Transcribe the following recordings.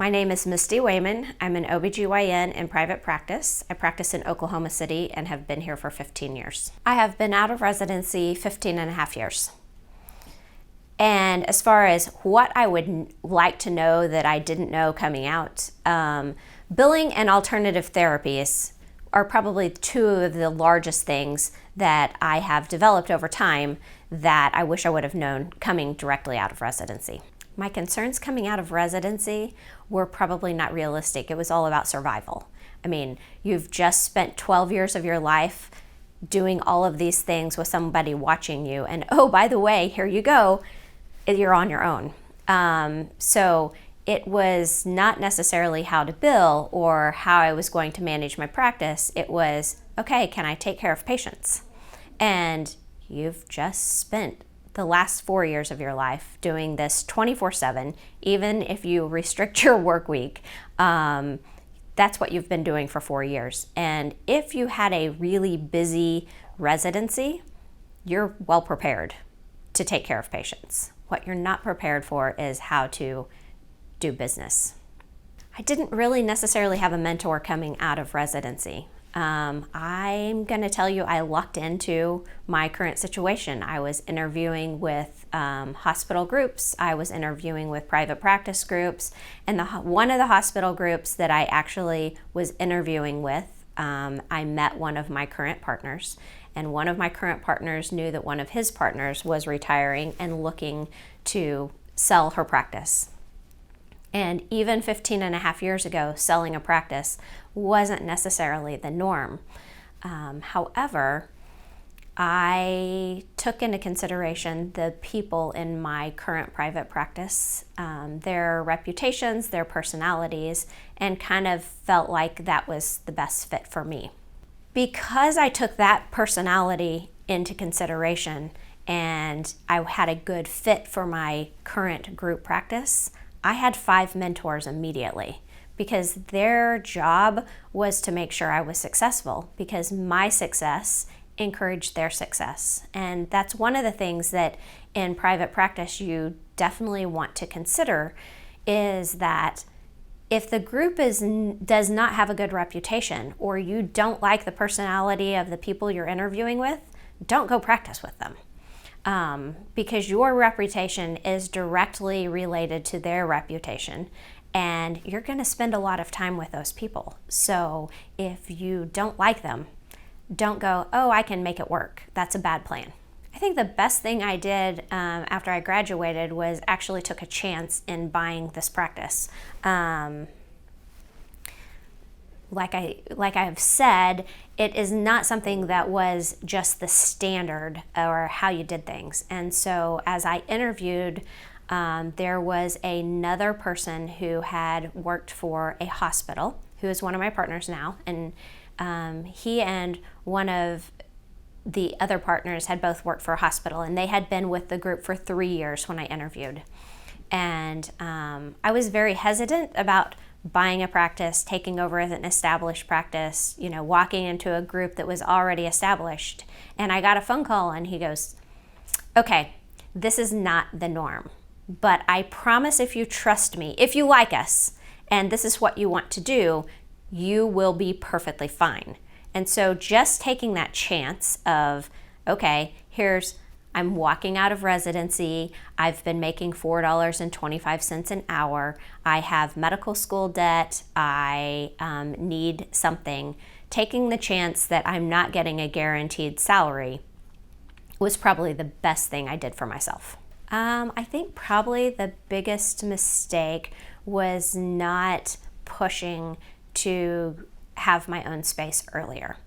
My name is Misty Wayman. I'm an OBGYN in private practice. I practice in Oklahoma City and have been here for 15 years. I have been out of residency 15 and a half years. And as far as what I would like to know that I didn't know coming out, billing and alternative therapies are probably two of the largest things that I have developed over time that I wish I would have known coming directly out of residency. My concerns coming out of residency were probably not realistic. It was all about survival. I mean, you've just spent 12 years of your life doing all of these things with somebody watching you, and oh, by the way, here you go, you're on your own. So it was not necessarily how to bill or how I was going to manage my practice. It was, okay, can I take care of patients? And you've just spent the last 4 years of your life doing this 24/7, even if you restrict your work week. That's what you've been doing for 4 years. And if you had a really busy residency, you're well prepared to take care of patients. What you're not prepared for is how to do business. I didn't really necessarily have a mentor coming out of residency. I'm going to tell you, I lucked into my current situation. I was interviewing with hospital groups. I was interviewing with private practice groups. And one of the hospital groups that I actually was interviewing with, I met one of my current partners. And one of my current partners knew that one of his partners was retiring and looking to sell her practice. And even 15 and a half years ago, selling a practice wasn't necessarily the norm. However, I took into consideration the people in my current private practice, their reputations, their personalities, and kind of felt like that was the best fit for me. Because I took that personality into consideration and I had a good fit for my current group practice, I had 5 mentors immediately because their job was to make sure I was successful because my success encouraged their success. And that's one of the things that in private practice you definitely want to consider is that if the group does not have a good reputation or you don't like the personality of the people you're interviewing with, don't go practice with them. Because your reputation is directly related to their reputation and you're going to spend a lot of time with those people. So if you don't like them, don't go, oh, I can make it work. That's a bad plan. I think the best thing I did after I graduated was actually took a chance in buying this practice. Like I've said, it is not something that was just the standard or how you did things. And so as I interviewed, there was another person who had worked for a hospital, who is one of my partners now. And he and one of the other partners had both worked for a hospital, and they had been with the group for 3 years when I interviewed. And I was very hesitant about buying a practice, taking over an established practice, walking into a group that was already established. And I got a phone call and he goes, okay, this is not the norm, but I promise if you trust me, if you like us, and this is what you want to do, you will be perfectly fine. And so just taking that chance of, okay, I'm walking out of residency. I've been making $4.25 an hour. I have medical school debt. I need something. Taking the chance that I'm not getting a guaranteed salary was probably the best thing I did for myself. I think probably the biggest mistake was not pushing to have my own space earlier.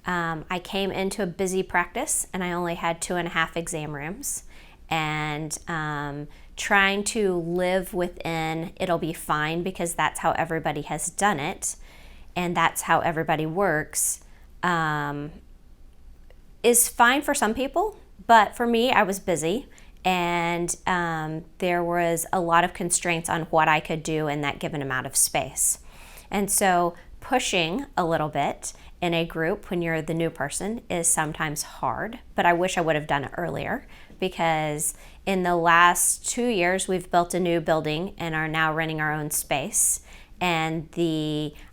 I came into a busy practice and I only had 2.5 exam rooms, and trying to live within it'll be fine because that's how everybody has done it and that's how everybody works is fine for some people, but for me, I was busy and there was a lot of constraints on what I could do in that given amount of space. And so pushing a little bit in a group when you're the new person is sometimes hard, but I wish I would have done it earlier because in the last 2 years we've built a new building and are now renting our own space. And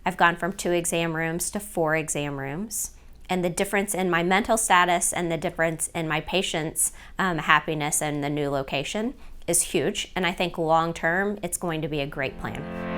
I've gone from 2 exam rooms to 4 exam rooms. And the difference in my mental status and the difference in my patients' happiness in the new location is huge. And I think long term, it's going to be a great plan.